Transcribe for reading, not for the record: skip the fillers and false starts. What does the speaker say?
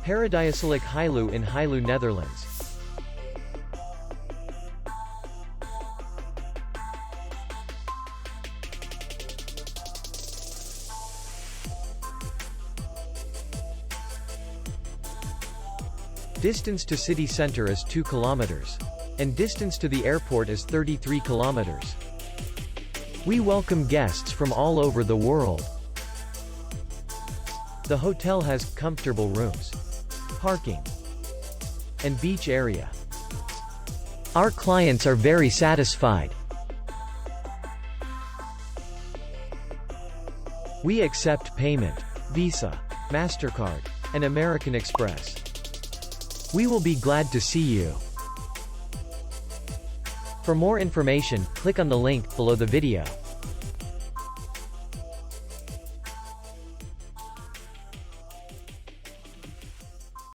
Paradijselijk Heiloo in Heiloo, Netherlands. Distance to city center is 2 kilometers. And distance to the airport is 33 kilometers. We welcome guests from all over the world. The hotel has comfortable rooms, parking, and beach area. Our clients are very satisfied. We accept payment, Visa, MasterCard, and American Express. We will be glad to see you. For more information, click on the link below the video.